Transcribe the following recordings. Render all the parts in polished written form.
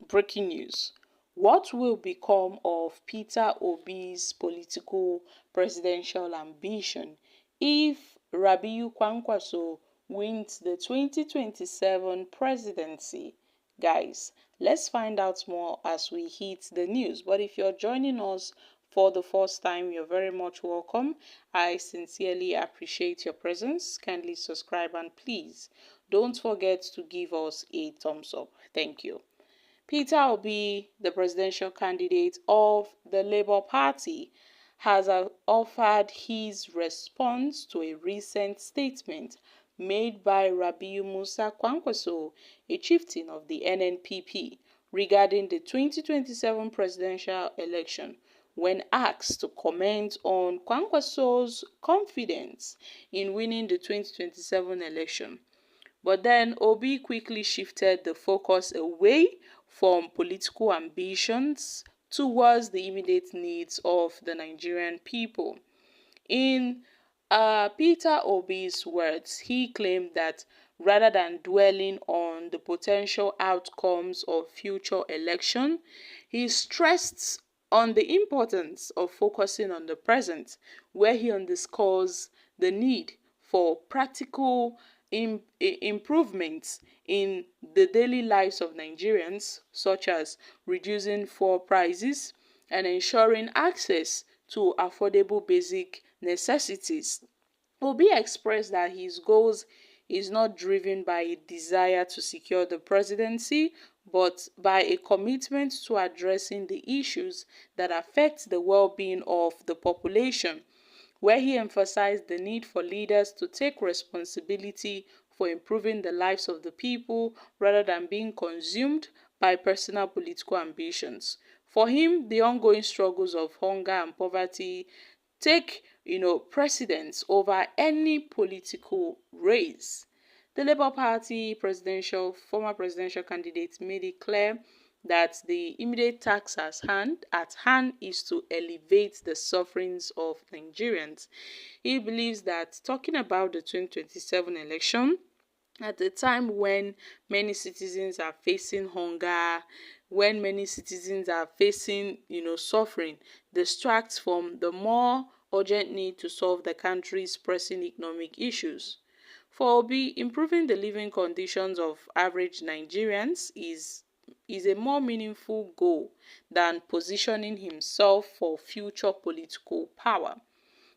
Breaking news. What will become of Peter Obi's political presidential ambition if Rabiu Kwankwaso wins the 2027 presidency? Guys, let's find out more as we hit the news. But if you're joining us for the first time, you're very much welcome. I sincerely appreciate your presence. Kindly subscribe and please don't forget to give us a thumbs up. Thank you. Peter Obi, the presidential candidate of the Labour Party, has offered his response to a recent statement made by Rabiu Musa Kwankwaso, a chieftain of the NNPP, regarding the 2027 presidential election. When asked to comment on Kwankwaso's confidence in winning the 2027 election, but then Obi quickly shifted the focus away from political ambitions towards the immediate needs of the Nigerian people. In Peter Obi's words, he claimed that rather than dwelling on the potential outcomes of future election, he stressed on the importance of focusing on the present, where he underscores the need for practical improvements in the daily lives of Nigerians, such as reducing fuel prices and ensuring access to affordable basic necessities. Obi expressed that his goals is not driven by a desire to secure the presidency, but by a commitment to addressing the issues that affect the well-being of the population, where he emphasized the need for leaders to take responsibility for improving the lives of the people rather than being consumed by personal political ambitions. For him, the ongoing struggles of hunger and poverty take, precedence over any political race. The Labour Party former presidential candidate made it clear that the immediate task at hand is to elevate the sufferings of Nigerians. He believes that talking about the 2027 election at a time when many citizens are facing hunger, when many citizens are facing, suffering, distracts from the more urgent need to solve the country's pressing economic issues. For Obi, improving the living conditions of average Nigerians is a more meaningful goal than positioning himself for future political power.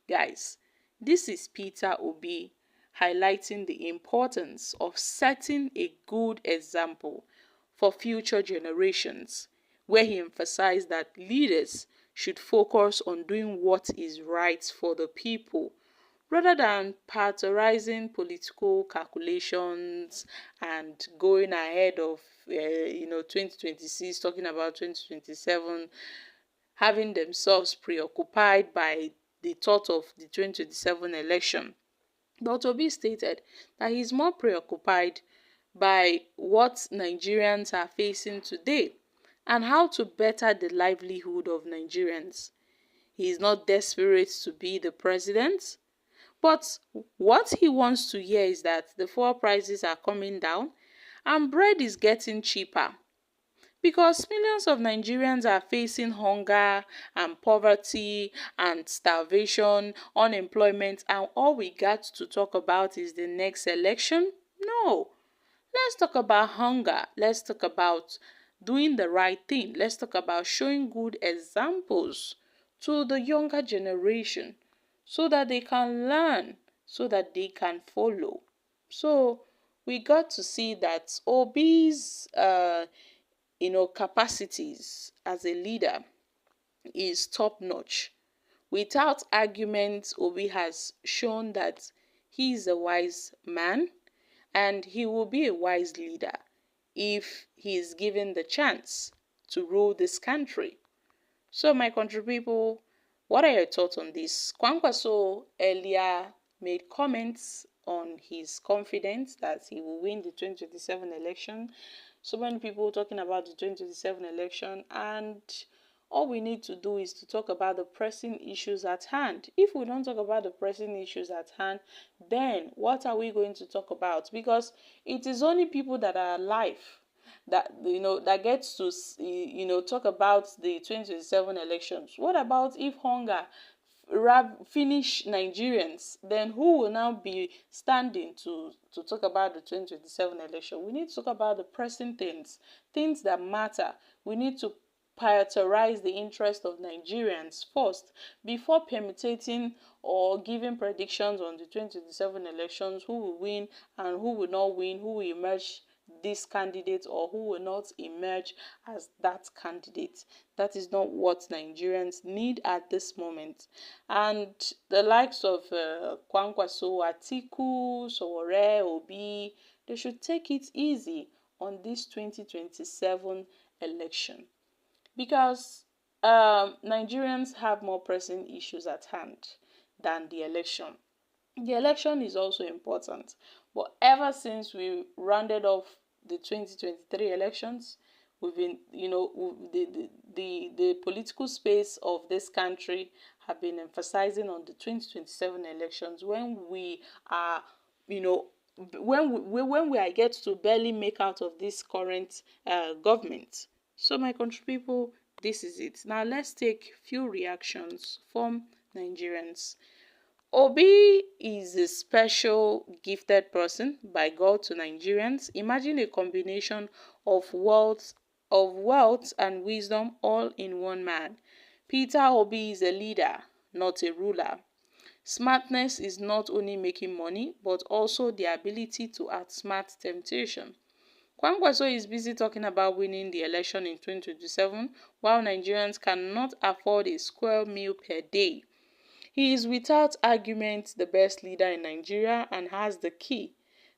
Guys, this is Peter Obi highlighting the importance of setting a good example for future generations, where he emphasized that leaders should focus on doing what is right for the people rather than prioritizing political calculations and going ahead of 2026, talking about 2027, having themselves preoccupied by the thought of the 2027 election. But Obi stated that he's more preoccupied by what Nigerians are facing today and how to better the livelihood of Nigerians. He is not desperate to be the president, but what he wants to hear is that the fuel prices are coming down and bread is getting cheaper. Because millions of Nigerians are facing hunger and poverty and starvation, unemployment, and all we got to talk about is the next election? No. Let's talk about hunger. Let's talk about doing the right thing. Let's talk about showing good examples to the younger generation so that they can learn, so that they can follow. So we got to see that Obi's capacities as a leader is top notch. Without argument, Obi has shown that he is a wise man and he will be a wise leader if he is given the chance to rule this country. So, my country people, what are your thoughts on this? Kwankwaso earlier made comments on his confidence that he will win the 2027 election. So many people talking about the 2027 election, and all we need to do is to talk about the pressing issues at hand. If we don't talk about the pressing issues at hand, then what are we going to talk about? Because it is only people that are alive that gets to talk about the 2027 elections. What about if hunger finish Nigerians? Then who will now be standing to talk about the 2027 election? We need to talk about the pressing things that matter. We need to prioritize the interest of Nigerians first before permutating or giving predictions on the 2027 elections, who will win and who will not win, who will emerge this candidate or who will not emerge as that candidate. That is not what Nigerians need at this moment. And the likes of Kwankwaso, Atiku, Sowore, Obi, they should take it easy on this 2027 election, because Nigerians have more pressing issues at hand than the election. The election is also important, but ever since we rounded off the 2023 elections, we've been, the political space of this country have been emphasizing on the 2027 elections, when we are, when we are get to barely make out of this current government. So my country people, this is it. Now let's take few reactions from Nigerians. Obi is a special gifted person by God to Nigerians. Imagine a combination of wealth and wisdom all in one man. Peter Obi is a leader, not a ruler. Smartness is not only making money, but also the ability to outsmart temptation. Kwankwaso is busy talking about winning the election in 2027, while Nigerians cannot afford a square meal per day. He is without argument the best leader in Nigeria and has the key.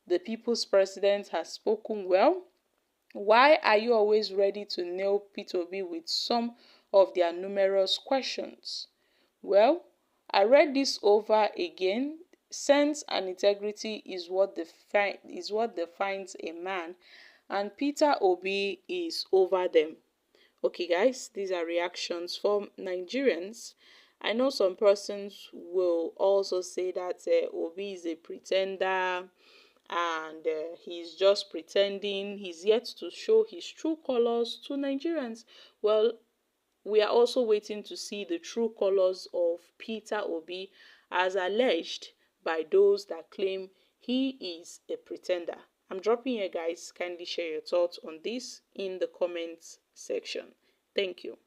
The people's president has spoken well. Why are you always ready to nail Peter Obi with some of their numerous questions? Well, I read this over again. Sense and integrity is what defines a man, and Peter Obi is over them. Okay, guys, these are reactions from Nigerians. I know some persons will also say that Obi is a pretender, and he's just pretending. He's yet to show his true colors to Nigerians. Well, we are also waiting to see the true colors of Peter Obi, as alleged by those that claim he is a pretender. I'm dropping here, guys. Kindly share your thoughts on this in the comments section. Thank you.